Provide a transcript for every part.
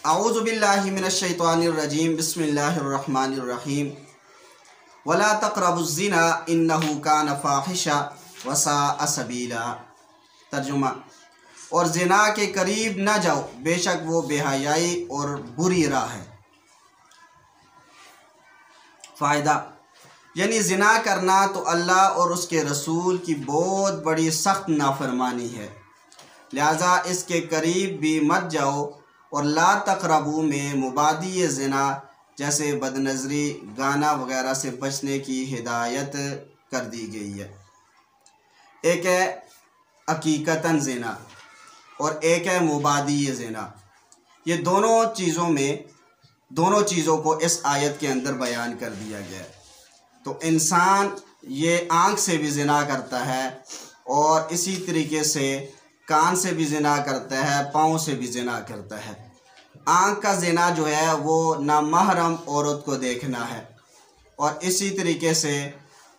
औज़ु बिल्लाहि मिनश शैतानिर रजीम बिस्मिल्लाहिर रहमानिर रहीम वला तक़रबुज़्ज़िना इन्नहु कान फ़ाहिशा व साअ सबीला। तर्जुमा, और ज़िना के करीब न जाओ, बेशक वो बेहयाई और बुरी राह है। फ़ायदा, यानी ज़िना करना तो अल्लाह और उसके रसूल की बहुत बड़ी सख्त नाफरमानी है, लिहाजा इसके करीब भी मत जाओ। और ला तक़रबू में मुबादी ज़िना जैसे बदनज़री, गाना वगैरह से बचने की हिदायत कर दी गई है। एक है हकीकतन ज़िना और एक है मुबादी ज़िना। ये दोनों चीज़ों को इस आयत के अंदर बयान कर दिया गया है। तो इंसान ये आँख से भी ज़िना करता है और इसी तरीके से कान से भी ज़िना करता है, पाँव से भी ज़िना करता है। आँख का ज़िना जो है वो नामहरम औरत को देखना है, और इसी तरीके से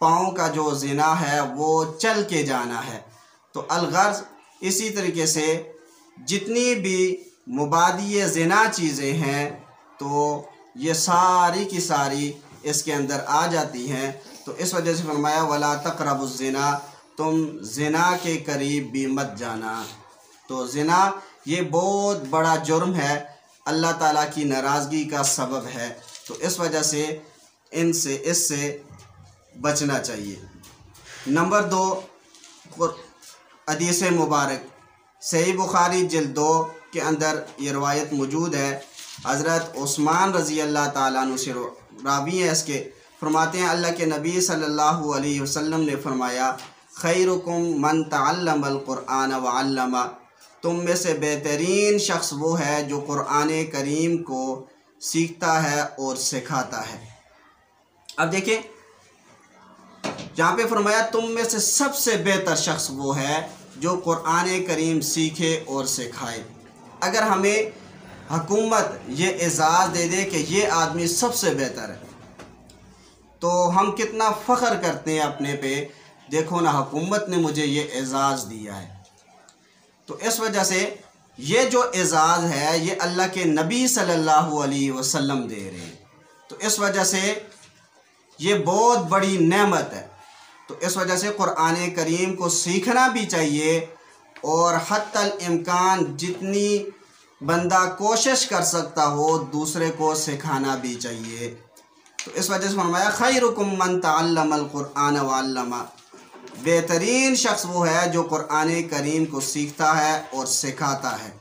पाँव का जो ज़िना है वो चल के जाना है। तो अलगर्ज़ इसी तरीके से जितनी भी मुबादी ज़िना चीज़ें हैं तो ये सारी की सारी इसके अंदर आ जाती हैं। तो इस वजह से फरमाया वला तक़रबुज़्ज़िना, तुम ज़िना के करीब भी मत जाना। तो ज़िना ये बहुत बड़ा जुर्म है, अल्लाह ताला की नाराज़गी का सबब है। तो इस वजह से इससे बचना चाहिए। नंबर 2, हदीस मुबारक सही बुखारी जिल्द 2 के अंदर ये रवायत मौजूद है। हज़रत उस्मान रज़ी अल्लाह ताला अन्हु से रावी है इसके, फरमाते हैं अल्लाह के नबी सल्लल्लाहु अलैहि वसल्लम ने फरमाया खैरुकुम मन तअल्लमल कुरआन व अल्लमा, तुम में से बेहतरीन शख्स वो है जो कुरआन करीम को सीखता है और सिखाता है। अब देखें, जहाँ पे फरमाया तुम में से सबसे बेहतर शख्स वो है जो कुरआन करीम सीखे और सिखाए। अगर हमें हुकूमत ये एजाज़ दे दे कि ये आदमी सबसे बेहतर है तो हम कितना फ़ख्र करते हैं अपने पे, देखो ना हुकूमत ने मुझे ये एजाज़ दिया है। तो इस वजह से ये जो एजाज़ है ये अल्लाह के नबी सल्लल्लाहु अलैहि वसल्लम दे रहे हैं। तो इस वजह से ये बहुत बड़ी नेमत है। तो इस वजह से कुरआन करीम को सीखना भी चाहिए और हत्तल इम्कान जितनी बंदा कोशिश कर सकता हो दूसरे को सिखाना भी चाहिए। तो इस वजह से फरमाया खैरुकुम मन तअल्लमल कुरआन व अल्लमा, बेहतरीन शख्स वो है जो कुरआन करीम को सीखता है और सिखाता है।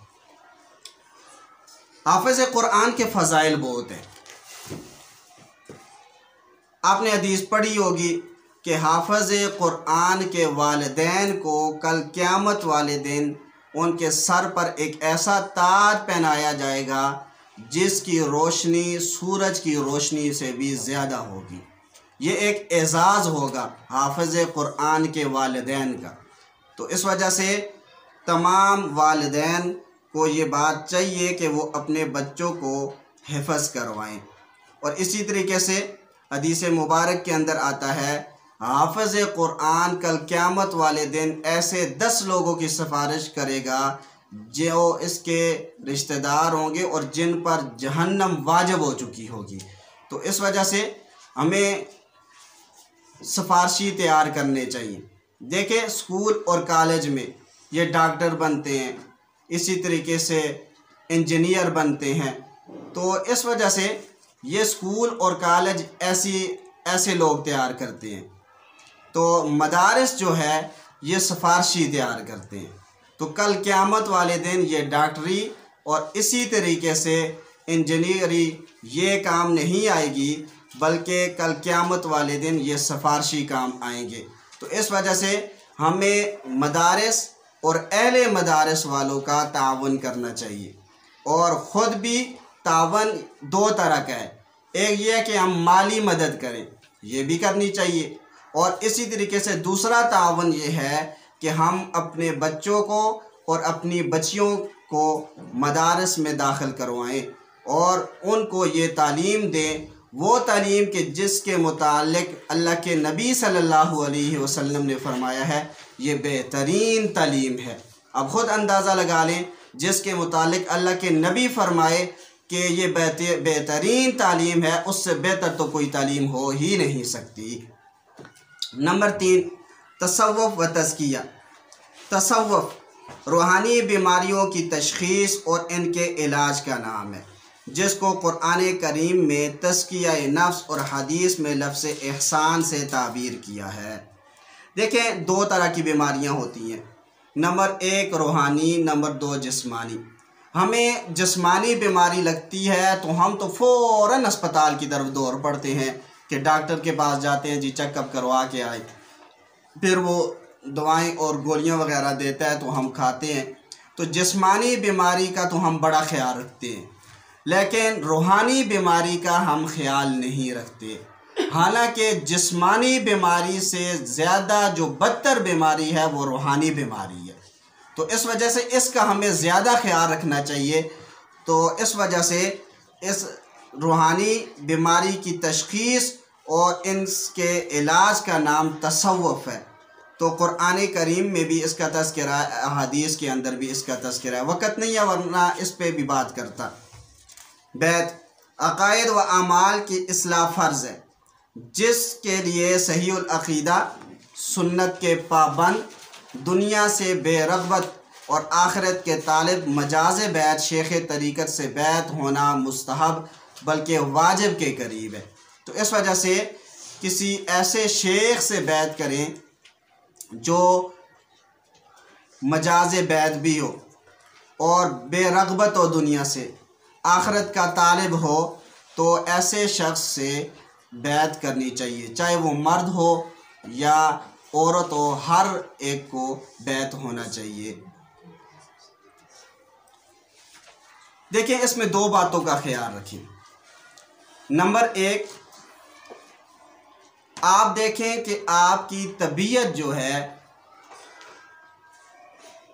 हाफिज़ कुरआन के फ़ज़ाइल बहुत हैं। आपने हदीस पढ़ी होगी कि हाफिज़ कुरआन के वालिदैन को कल क़यामत वाले दिन उनके सर पर एक ऐसा ताज पहनाया जाएगा जिसकी रोशनी सूरज की रोशनी से भी ज़्यादा होगी। ये एक एजाज़ होगा हाफिज़ कुरआन के वालिदैन का। तो इस वजह से तमाम वालिदैन को ये बात चाहिए कि वो अपने बच्चों को हिफ़्ज़ करवाएं। और इसी तरीके से हदीस मुबारक के अंदर आता है हाफिज़ कुरआन कल क़यामत वाले दिन ऐसे 10 लोगों की सिफारिश करेगा जो इसके रिश्तेदार होंगे और जिन पर जहन्नम वाजिब हो चुकी होगी। तो इस वजह से हमें सिफारशी तैयार करने चाहिए। देखें, स्कूल और कॉलेज में ये डॉक्टर बनते हैं, इसी तरीके से इंजीनियर बनते हैं। तो इस वजह से ये स्कूल और कॉलेज ऐसे लोग तैयार करते हैं। तो मदारिस जो है ये सिफारशी तैयार करते हैं। तो कल क़यामत वाले दिन ये डॉक्टरी और इसी तरीके से इंजीनियरी ये काम नहीं आएगी, बल्कि कल क़यामत वाले दिन ये सिफारशी काम आएंगे। तो इस वजह से हमें मदारिस और अहले मदारिस वालों का तावन करना चाहिए। और ख़ुद भी तावन 2 तरह का है, एक ये है कि हम माली मदद करें, ये भी करनी चाहिए। और इसी तरीके से दूसरा तावन ये है कि हम अपने बच्चों को और अपनी बच्चियों को मदारिस में दाखिल करवाएं और उनको ये तालीम दें, वो तालीम के जिसके मुतालिक अल्लाह के नबी सल्लल्लाहु अलैहि वसल्लम ने फरमाया है ये बेहतरीन तालीम है। अब ख़ुद अंदाज़ा लगा लें, जिसके मुतालिक अल्लाह के नबी फरमाए कि ये बेहतरीन तालीम है, उससे बेहतर तो कोई तालीम हो ही नहीं सकती। नंबर 3, तसव्वुफ़ व तज़किया। तसव्वुफ़ रूहानी बीमारियों की तशख़ीस और इनके इलाज का नाम है, जिसको कुरान करीम में तज़किया नफ्स और हदीस में लफ्ज़ एहसान से ताबीर किया है। देखें, 2 तरह की बीमारियां होती हैं। नंबर 1 रूहानी, नंबर 2 जिस्मानी। हमें जिस्मानी बीमारी लगती है तो हम तो फ़ौरन अस्पताल की तरफ दौड़ पड़ते हैं कि डॉक्टर के पास जाते हैं, जी चेकअप करवा के आए, फिर वो दवाएं और गोलियां वगैरह देता है तो हम खाते हैं। तो जिस्मानी बीमारी का तो हम बड़ा ख्याल रखते हैं, लेकिन रूहानी बीमारी का हम ख्याल नहीं रखते। हालांकि जिस्मानी बीमारी से ज़्यादा जो बदतर बीमारी है वो रूहानी बीमारी है, तो इस वजह से इसका हमें ज़्यादा ख्याल रखना चाहिए। तो इस वजह से इस रूहानी बीमारी की तशख़ीस और इनके इलाज का नाम तसव्वुफ़ है। तो कुरान करीम में भी इसका तज़किरा है, अहादीस के अंदर भी इसका तज़किरा है। वक़्त नहीं है वरना इस पे भी बात करता। बैत अक़ायद व अमाल की इस्लाह फ़र्ज़ है, जिसके लिए सहीउल अक़ीदा, सुन्नत के पाबंद, दुनिया से बेरग़बत और आखिरत के तालिब मजाज़ बैत शेख तरीक़त से बैत होना मुस्तहब बल्कि वाजिब के करीब है। तो इस वजह से किसी ऐसे शेख से बैत करें जो मजाज़ बैत भी हो और बेरग़बत हो, दुनिया से आखिरत का तालिब हो, तो ऐसे शख्स से बैत करनी चाहिए, चाहे वो मर्द हो या औरत हो, हर एक को बैत होना चाहिए। देखिए, इसमें 2 बातों का ख्याल रखें। नंबर 1, आप देखें कि आपकी तबीयत जो है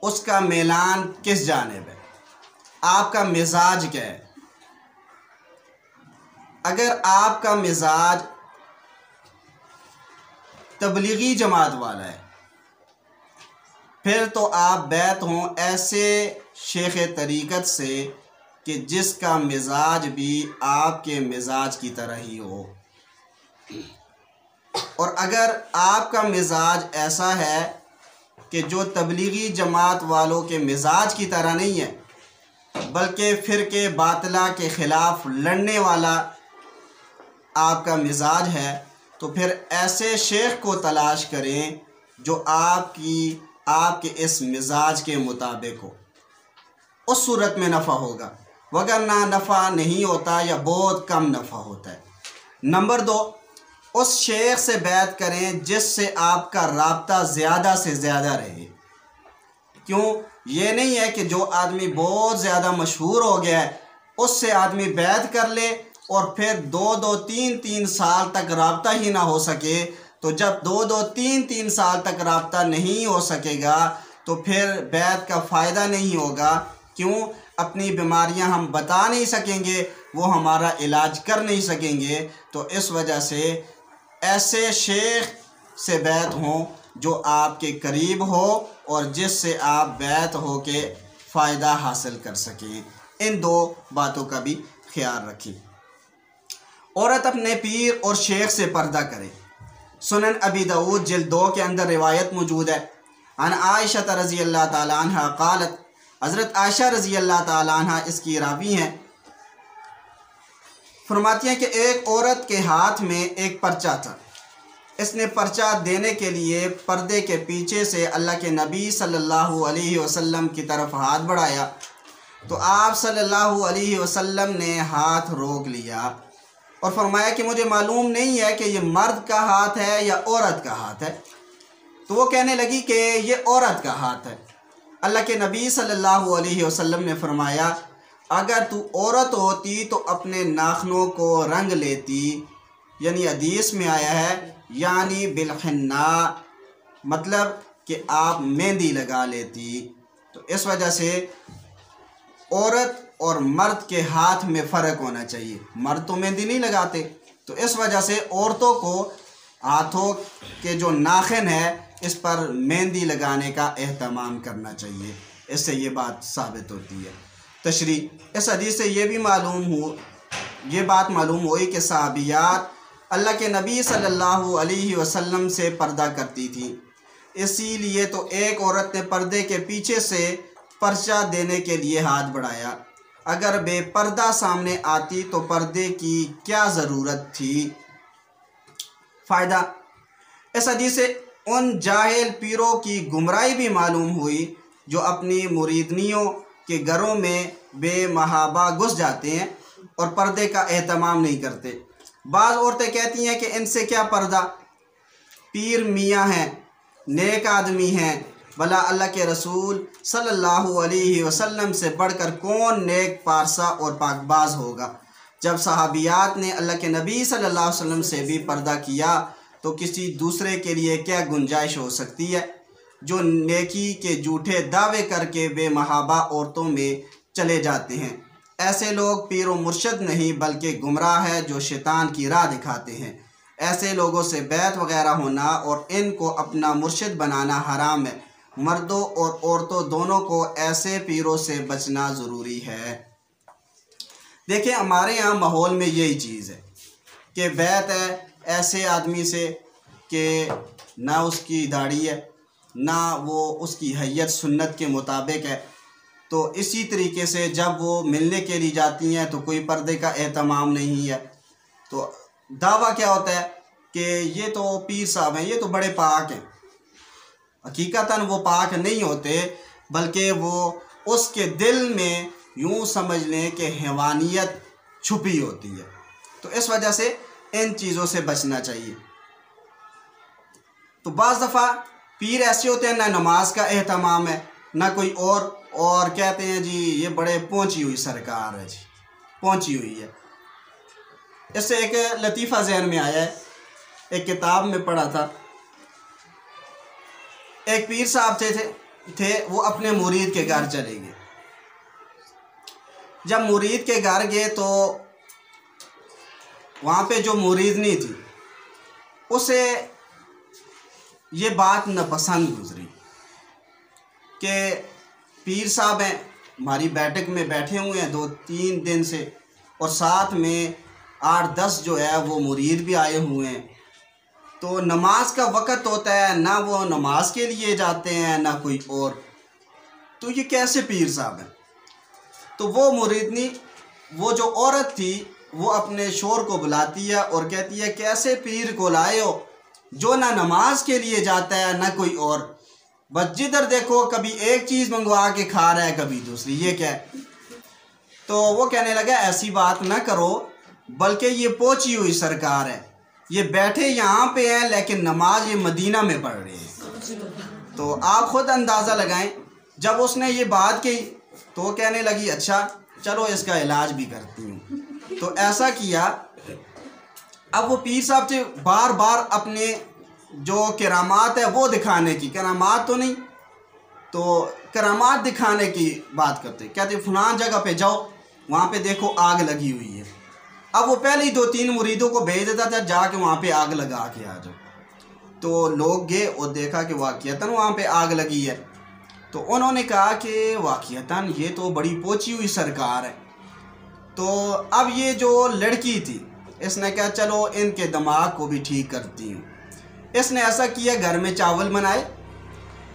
उसका मेलान किस जानिब है, आपका मिजाज क्या है। अगर आपका मिजाज तबलीगी जमात वाला है, फिर तो आप बैत हों ऐसे शेख तरीक़त से कि जिसका मिजाज भी आपके मिजाज की तरह ही हो। और अगर आपका मिजाज ऐसा है कि जो तबलीगी जमात वालों के मिजाज की तरह नहीं है, बल्कि फ़िरके बातिला के ख़िलाफ़ लड़ने वाला आपका मिजाज है, तो फिर ऐसे शेख को तलाश करें जो आपके इस मिजाज के मुताबिक हो। उस सूरत में नफ़ा होगा, वगरना नफ़ा नहीं होता या बहुत कम नफ़ा होता है। नंबर 2, उस शेख से बैत करें जिससे आपका राब्ता ज़्यादा से ज़्यादा रहे। क्यों? ये नहीं है कि जो आदमी बहुत ज़्यादा मशहूर हो गया है उससे आदमी बैत कर ले और फिर 2-2, 3-3 साल तक राब्ता ही ना हो सके। तो जब 2-2, 3-3 साल तक राब्ता नहीं हो सकेगा तो फिर बैत का फ़ायदा नहीं होगा। क्यों? अपनी बीमारियां हम बता नहीं सकेंगे, वो हमारा इलाज कर नहीं सकेंगे। तो इस वजह से ऐसे शेख से बैत हों जो आपके करीब हो और जिससे आप बैत हो के फ़ायदा हासिल कर सकें। इन 2 बातों का भी ख्याल रखें। औरत अपने पीर और शेख से पर्दा करे। सुनन अबी दाऊद जिल्द 2 के अंदर रिवायत मौजूद है। अन आयशा रज़ी अल्लाह ताला अन्हा क़ालत, हज़रत आयशा रज़ी अल्लाह ताला अन्हा इसकी रावी हैं, फरमाती हैं कि एक औरत के हाथ में एक पर्चा था। इसने पर्चा देने के लिए पर्दे के पीछे से अल्लाह के नबी सल्लल्लाहु अलैहि वसल्लम की तरफ हाथ बढ़ाया तो आप सल्लल्लाहु अलैहि वसल्लम ने हाथ रोक लिया और फरमाया कि मुझे मालूम नहीं है कि ये मर्द का हाथ है या औरत का हाथ है। तो वो कहने लगी कि ये औरत का हाथ है। अल्लाह के नबी सल्लल्लाहु अलैहि वसल्लम ने फरमाया, अगर तू औरत होती तो अपने नाखनों को रंग लेती, यानी हदीस में आया है यानी बिलहिन्ना, मतलब कि आप मेहंदी लगा लेती। तो इस वजह से औरत और मर्द के हाथ में फ़र्क होना चाहिए। मर्द तो मेहंदी नहीं लगाते, तो इस वजह से औरतों को हाथों के जो नाखिन है इस पर मेहंदी लगाने का एहतमाम करना चाहिए। इससे ये बात साबित होती है। तशरी। इस हदीस से ये बात मालूम हुई कि सहाबियात अल्लाह के नबी सल्लल्लाहु अलैहि वसल्लम से पर्दा करती थी, इसीलिए तो एक औरत ने पर्दे के पीछे से पर्चा देने के लिए हाथ बढ़ाया। अगर बेपर्दा सामने आती तो पर्दे की क्या ज़रूरत थी। फ़ायदा, इस हदीस से उन जाहिल पीरों की गुमराही भी मालूम हुई जो अपनी मुरीदनियों के घरों में बेमहाबा घुस जाते हैं और पर्दे का एहतमाम नहीं करते। बाज़ औरतें कहती हैं कि इनसे क्या पर्दा, पीर मियाँ हैं, नेक आदमी हैं, भला अल्लाह के रसूल सल्लल्लाहु अलैहि वसल्लम से बढ़कर कौन नेक पारसा और पाकबाज होगा। जब सहाबियात ने अल्लाह के नबी सल्लल्लाहु अलैहि वसल्लम से भी पर्दा किया तो किसी दूसरे के लिए क्या गुंजाइश हो सकती है जो नेकी के झूठे दावे करके बेमहाबा औरतों में चले जाते हैं। ऐसे लोग पीर व मुर्शद नहीं बल्कि गुमराह है जो शैतान की राह दिखाते हैं। ऐसे लोगों से बैत वगैरह होना और इनको अपना मुर्शिद बनाना हराम है। मर्दों और औरतों दोनों को ऐसे पीरों से बचना ज़रूरी है। देखिए, हमारे यहाँ माहौल में यही चीज़ है कि बैत है ऐसे आदमी से कि ना उसकी दाढ़ी है, ना वो उसकी हैयत सुन्नत के मुताबिक है। तो इसी तरीके से जब वो मिलने के लिए जाती हैं तो कोई पर्दे का एहतमाम नहीं है। तो दावा क्या होता है कि ये तो पीर साहब हैं, ये तो बड़े पाक हैं। हकीकतन वो पाक नहीं होते, बल्कि वो उसके दिल में यूँ समझ लें कि हैवानियत छुपी होती है। तो इस वजह से इन चीज़ों से बचना चाहिए। तो बाज़ दफ़ा पीर ऐसे होते हैं ना नमाज का एहतमाम है ना कोई और कहते हैं जी ये बड़े पहुंची हुई सरकार है, जी पहुंची हुई है। इससे एक लतीफ़ा ज़हन में आया है, एक किताब में पढ़ा था। एक पीर साहब थे वो अपने मुरीद के घर चले गए। जब मुरीद के घर गए तो वहाँ पे जो मुरीदनी थी उसे ये बात नापसंद गुजरी कि पीर साहब हैं, हमारी बैठक में बैठे हुए हैं 2-3 दिन से, और साथ में 8-10 जो है वो मुरीद भी आए हुए हैं। तो नमाज का वक़्त होता है, ना वो नमाज के लिए जाते हैं ना कोई और, तो ये कैसे पीर साहब हैं। तो वो मुरीदनी, वो जो औरत थी, वो अपने शोर को बुलाती है और कहती है कैसे पीर को लाए हो जो ना नमाज के लिए जाता है ना कोई और, बस जिधर देखो कभी एक चीज़ मंगवा के खा रहा है कभी दूसरी, ये क्या है। तो वो कहने लगा ऐसी बात ना करो, बल्कि ये पहुंची हुई सरकार है, ये बैठे यहाँ पे हैं लेकिन नमाज ये मदीना में पढ़ रहे हैं। तो आप ख़ुद अंदाज़ा लगाएं। जब उसने ये बात कही तो वो कहने लगी अच्छा चलो इसका इलाज भी करती हूँ। तो ऐसा किया। अब वो पीर साहब से बार बार अपने जो करामात है वो दिखाने की, करामात तो नहीं तो करामात दिखाने की बात करते, कहते फलां जगह पे जाओ, वहाँ पे देखो आग लगी हुई है। अब वो पहले ही 2-3 मुरीदों को भेज देता था जाके वहाँ पे आग लगा के आ जाओ। तो लोग गए और देखा कि वाक़ियतन वहाँ पे आग लगी है। तो उन्होंने कहा कि वाक़ियतन ये तो बड़ी पहुँची हुई सरकार है। तो अब ये जो लड़की थी इसने कहा चलो इनके दिमाग को भी ठीक करती हूँ। इसने ऐसा किया, घर में चावल बनाए,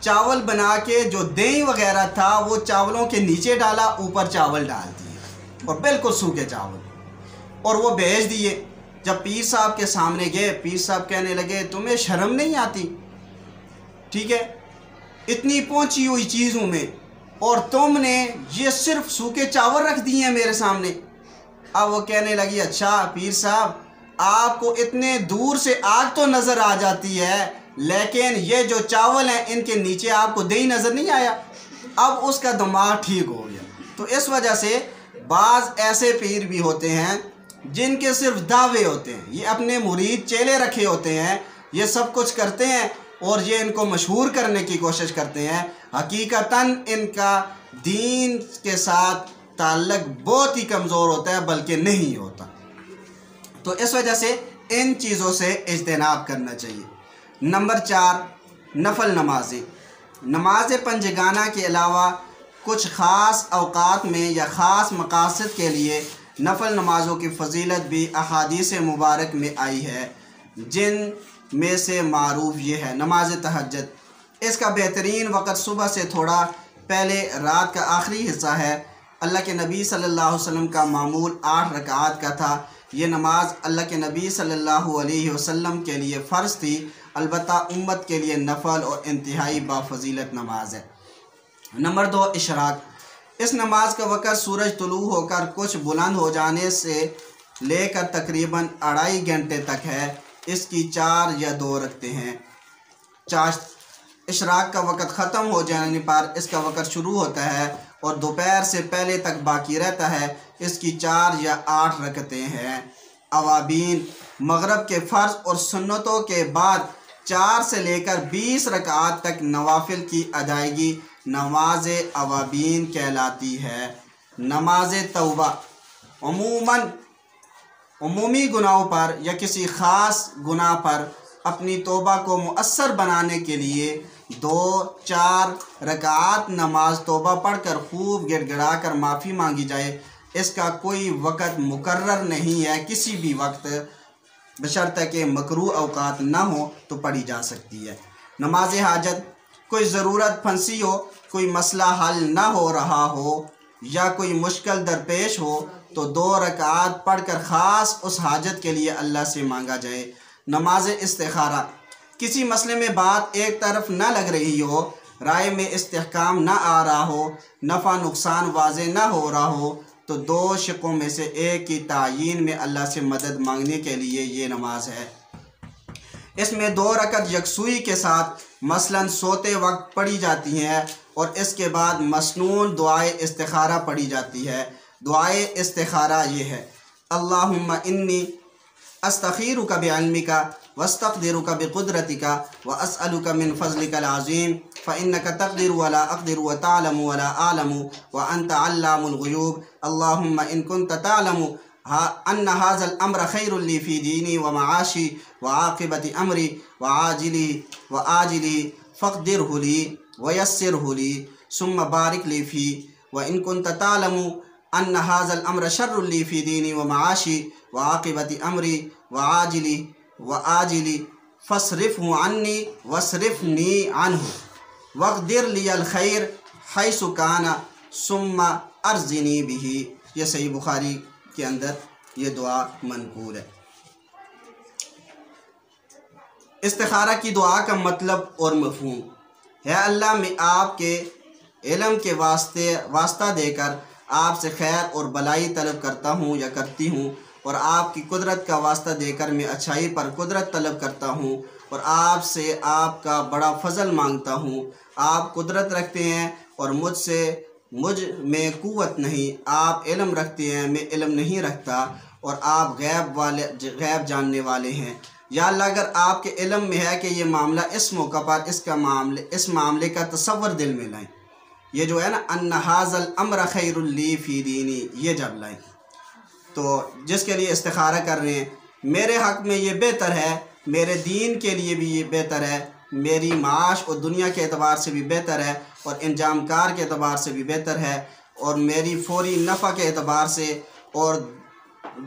चावल बना के जो दही वगैरह था वो चावलों के नीचे डाला, ऊपर चावल डाल दिए और बिल्कुल सूखे चावल, और वो भेज दिए। जब पीर साहब के सामने गए, पीर साहब कहने लगे तुम्हें शर्म नहीं आती, ठीक है, इतनी पहुंची हुई चीज़ों में और तुमने ये सिर्फ सूखे चावल रख दिए हैं मेरे सामने। अब वो कहने लगी अच्छा पीर साहब आपको इतने दूर से आग तो नज़र आ जाती है, लेकिन ये जो चावल हैं इनके नीचे आपको दही नज़र नहीं आया। अब उसका दिमाग ठीक हो गया। तो इस वजह से बाज़ ऐसे पीर भी होते हैं जिनके सिर्फ दावे होते हैं, ये अपने मुरीद चेले रखे होते हैं, ये सब कुछ करते हैं और ये इनको मशहूर करने की कोशिश करते हैं। हकीकतन इनका दीन के साथ ताल्लुक़ बहुत ही कमज़ोर होता है, बल्कि नहीं होता। तो इस वजह से इन चीज़ों से इज्तिनाब करना चाहिए। नंबर 4, नफल नमाज़ें। नमाज पंजगाना के अलावा कुछ ख़ास अवकात में या ख़ास मकासद के लिए नफल नमाज़ों की फ़जीलत भी अहादीस मुबारक में आई है, जिन में से मारूफ ये है नमाज तहज्जुद। इसका बेहतरीन वक़्त सुबह से थोड़ा पहले रात का आखिरी हिस्सा है। अल्लाह के नबी सल्लल्लाहु अलैहि वसल्लम का मामूल 8 रकात का था। ये नमाज अल्लाह के नबी सल्लल्लाहु अलैहि वसल्लम के लिए फ़र्ज़ थी, अलबत्ता उम्मत के लिए नफल और इंतहाई बाफजीलत नमाज है। Number 2, Ishraq. इस नमाज का वक़्त सूरज तुलू होकर कुछ बुलंद हो जाने से लेकर तकरीबन 2.5 घंटे तक है। इसकी 4 या 2 रखते हैं। इशराक का वक़्त ख़त्म हो जाने पर इसका वक़्त शुरू होता है और दोपहर से पहले तक बाकी रहता है। इसकी 4 या 8 रखते हैं। अवाबीन। मगरब के फ़र्ज़ और सुन्नतों के बाद 4 से लेकर 20 रकात तक नवाफिल की अदायगी नमाज अवाबीन कहलाती है। नमाज तौबा। उमूमी गुनाहों पर या किसी ख़ास गुनाह पर अपनी तौबा को मुअस्सर बनाने के लिए 2-4 रकात नमाज तौबा पढ़कर खूब गिड़गिड़ा कर माफ़ी मांगी जाए। इसका कोई वक़्त मुकर्रर नहीं है, किसी भी वक्त बशर्ते कि मकरूह अवकात ना हो तो पढ़ी जा सकती है। नमाज हाजत। कोई ज़रूरत फंसी हो, कोई मसला हल ना हो रहा हो या कोई मुश्किल दरपेश हो तो 2 रकात पढ़कर ख़ास उस हाजत के लिए अल्लाह से मांगा जाए। नमाज इस्तिखारा। किसी मसले में बात एक तरफ ना लग रही हो, राय में इस्तेहकाम ना आ रहा हो, नफ़ा नुकसान वाज़े ना हो रहा हो तो 2 शिकों में से एक की तायीन में अल्लाह से मदद मांगने के लिए ये नमाज है। इसमें 2 रकत यकसुई के साथ मसलन सोते वक्त पढ़ी जाती हैं और इसके बाद मसनून दुआए इस्तिखारा पढ़ी जाती है। दुआए इस्तिखारा ये है, अल्लाहुम्मा इन्नी अस्तखीरुका बिइल्मिका वस्तक़दिरुका बिक़ुदरतिका व अस्अलुका मिन फ़ज़लिकल अज़ीम फ़इन्नका तक़दिरु वला अक़दिरु व तअलमु वला अअलमु व अंत अल्लामुल ग़ुयूब। अल्लाहुम्मा इन कुन्त तअलमु अन्न हाज़ल अम्र खैरुल ली फ़ी दीनी व मआशी व आक़िबति अमरी व आजिली फ़क़दिरहु ली व यस्सिरहु ली सुम्मा बारिक ली फ़ी व इन कुन्त तअलमु अन्न हाज़ल अम्र शर्रुल ली फ़ी दीनी व मआशी व आक़िबति अमरी व आजिली फ़स्रिफ़हु अन्नी वस्रिफ़नी अन्हु वक़दिर लियल खैर हैसु काना सुम्मा अर्ज़िनी बिही। ये सही बुखारी के अंदर ये दुआ मनकूल है। इस्तिखारा की दुआ का मतलब और मफ़हूम है, अल्लाह में आपके इल्म के वास्ता देकर आपसे खैर और भलाई तलब करता हूँ या करती हूँ और आपकी कुदरत का वास्ता देकर मैं अच्छाई पर कुदरत तलब करता हूँ और आपसे आपका बड़ा फजल मांगता हूँ। आप कुदरत रखते हैं और मुझ में कुव्वत नहीं। आप इल्म रखते हैं, मैं इल्म नहीं रखता और आप गैब जानने वाले हैं। या अल्लाह, अगर आपके इल्म में है कि ये मामला इस मौका पर इस मामले का तसव्वुर दिल में लाएं। ये जो है ना, अन्ना हाज़ल अम्र खैरुल ली फ़ी दीनी, ये जब लाएं तो जिसके लिए इस्तिखारा कर रहे हैं, मेरे हक़ में ये बेहतर है, मेरे दीन के लिए भी ये बेहतर है, मेरी माश और दुनिया के एतबार से भी बेहतर है और इंजामकार के एतबार से भी बेहतर है और मेरी फ़ौरी नफ़ा के एतबार से और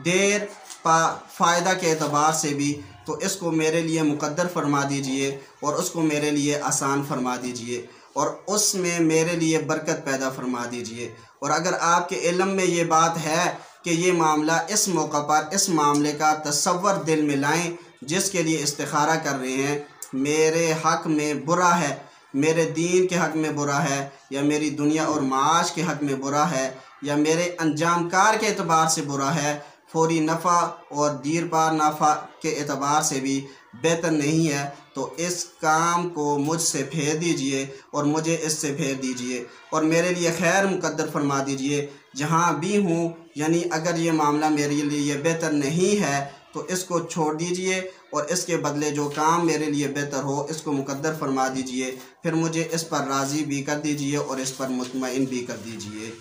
देर फ़ायदा के एतबार से भी, तो इसको मेरे लिए मुक़द्दर फरमा दीजिए और उसको मेरे लिए आसान फरमा दीजिए और उसमें मेरे लिए बरकत पैदा फरमा दीजिए। और अगर आपके इल्म में ये बात है कि ये मामला इस मौका पर इस मामले का तसव्वुर दिल में लाएं जिसके लिए इस्तिखारा कर रहे हैं, मेरे हक़ में बुरा है, मेरे दीन के हक़ में बुरा है या मेरी दुनिया और माश के हक़ में बुरा है या मेरे अंजामकार के एतबार से बुरा है, फ़ौरी नफ़ा और दीर पार नफ़ा के एतबार से भी बेहतर नहीं है, तो इस काम को मुझसे फेर दीजिए और मुझे इससे फेर दीजिए और मेरे लिए खैर मुक़द्दर फरमा दीजिए जहाँ भी हूँ। यानी अगर ये मामला मेरे लिए बेहतर नहीं है तो इसको छोड़ दीजिए और इसके बदले जो काम मेरे लिए बेहतर हो इसको मुक़द्दर फरमा दीजिए, फिर मुझे इस पर राज़ी भी कर दीजिए और इस पर मुतमईन भी कर दीजिए।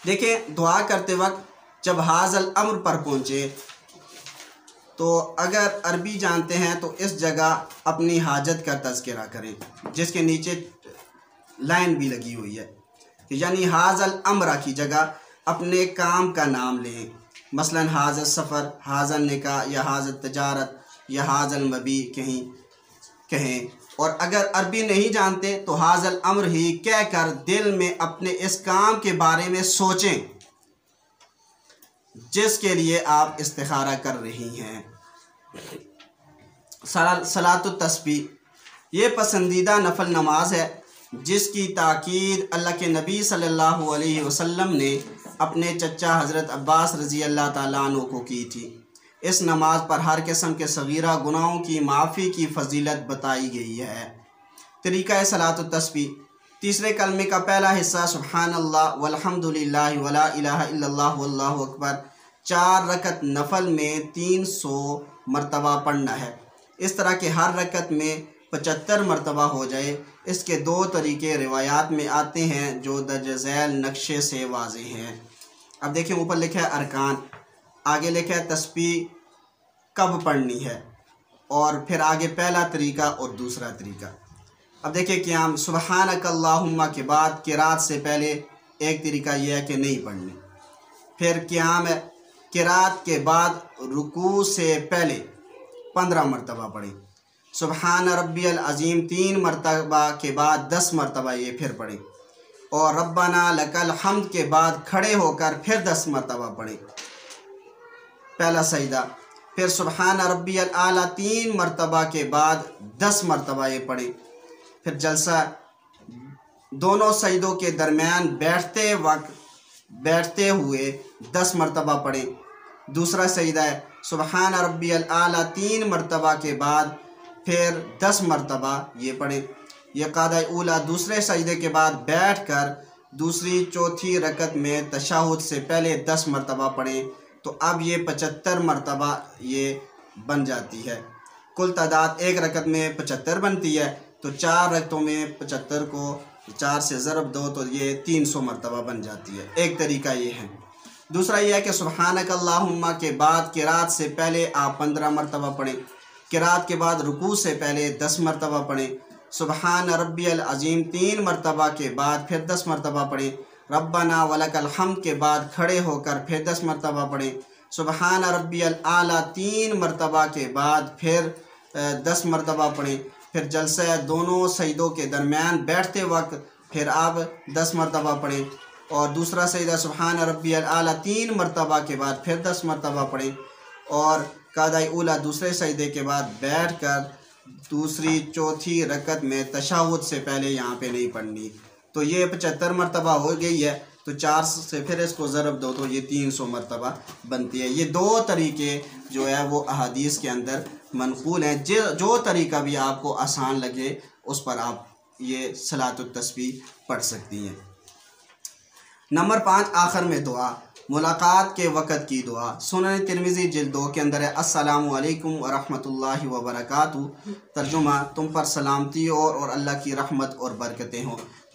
देखें, दुआ करते वक्त जब हाज़ल अम्र पर पहुँचे तो अगर अरबी जानते हैं तो इस जगह अपनी हाजत का तज़किरा करें, जिसके नीचे लाइन भी लगी हुई है। यानी हाजल अमरा की जगह अपने काम का नाम लें। मसलन हाजल सफ़र, हाजल निकाह या हाजल तजारत या हाजल मबी कहें। और अगर अरबी नहीं जानते तो हाजल अम्र ही कहकर दिल में अपने इस काम के बारे में सोचें जिसके लिए आप इस्तिखारा कर रही हैं। सलातुत तस्बीह ये पसंदीदा नफल नमाज है जिसकी ताकीद अल्लाह के नबी सल्लल्लाहु अलैहि वसल्लम ने अपने चचा हज़रत अब्बास रज़ी अल्लाह ताला अन्हु को की थी। इस नमाज पर हर किस्म के सगीरा गुनाहों की माफ़ी की फजीलत बताई गई है। तरीक़ा सलातुत तस्बीह, तीसरे कलमे का पहला हिस्सा सुब्हानल्लाह वल्हम्दुलिल्लाह वला इलाहा इल्लल्लाह वल्लाहु अकबर 4 रकत नफल में 300 मरतबा पढ़ना है। इस तरह के हर रकत में 75 मरतबा हो जाए। इसके 2 तरीके रिवायात में आते हैं जो दर्ज झैल नक्शे से वाज़ेह हैं। अब देखें, ऊपर लिखा है अरकान, आगे लिखा है तस्बीह कब पढ़नी है, और फिर आगे पहला तरीका और दूसरा तरीका। अब देखिए क़ियाम, सुब्हानकल्लाहुम्मा के बाद किरात से पहले एक तरीका यह है कि नहीं पढ़नी। फिर क़ियाम है, किरात के बाद रुकू से पहले 15 मरतबा पढ़ें। सुबहान रब्बियल अज़ीम 3 मरतबा के बाद 10 मरतबा ये फिर पढ़ें। और रब्बना लकल हम्द के बाद खड़े होकर फिर 10 मरतबा पढ़ें, पहला सजदा। फिर सुबहान रब्बियल आला 3 मरतबा के बाद 10 मरतबा ये पढ़ें। फिर जलसा, दोनों सजदों के दरमियान बैठते हुए 10 मरतबा पढ़ें। दूसरा सजदा है सुबहान रब्बियल आला 3 मरतबा के बाद फिर 10 मरतबा ये पढ़ें। यह कादा ऊला दूसरे सजदे के बाद बैठकर दूसरी चौथी रकत में तशहुद से पहले 10 मरतबा पढ़ें। तो अब ये 75 मरतबा ये बन जाती है। कुल तादाद एक रकत में 75 बनती है, तो 4 रकतों में 75 को 4 से ज़रब दो तो ये 300 मरतबा बन जाती है। एक तरीका ये है। दूसरा यह है कि सुब्हानकल्लाहुम्मा के बाद किरात से पहले आप 15 मरतबा पढ़ें। किरात के बाद रुकू से पहले 10 मरतबा पढ़ें। सुबहान रब्बियल अज़ीम 3 मरतबा के बाद फिर 10 मरतबा पढ़ें। रब्बना वलकल हम्द के बाद खड़े होकर फिर 10 मरतबा पढ़ें। सुबहान रब्बियल आला 3 मरतबा के बाद फिर 10 मरतबा पढ़ें। फिर जलसा दोनों सजदों के दरमियान बैठते वक्त फिर आप 10 मरतबा पढ़ें। और दूसरा सजदा सुबहान रब्बियल आला 3 मरतबा के बाद फिर 10 मरतबा पढ़ें। और कादाई ऊला दूसरे सजदे के बाद बैठकर दूसरी चौथी रकत में तशहुद से पहले यहाँ पे नहीं पढ़नी। तो ये 75 मरतबा हो गई है, तो 4 से फिर इसको ज़रब दो तो ये 300 मरतबा बनती है। ये 2 तरीके जो है वो अहादीस के अंदर मनक़ूल हैं। जो तरीका भी आपको आसान लगे उस पर आप ये सलातुत तस्बीह पढ़ सकती हैं। नंबर 5 आखिर में दुआ, मुलाकात के वक़्त की दुआ। सुनन तिरमिज़ी जिल्द 2 के अंदर है अस्सलामु अलैकुम व रहमतुल्लाहि व बरकातुहू। तर्जुमा, तुम पर सलामती और अल्लाह की रहमत और बरकतें हों।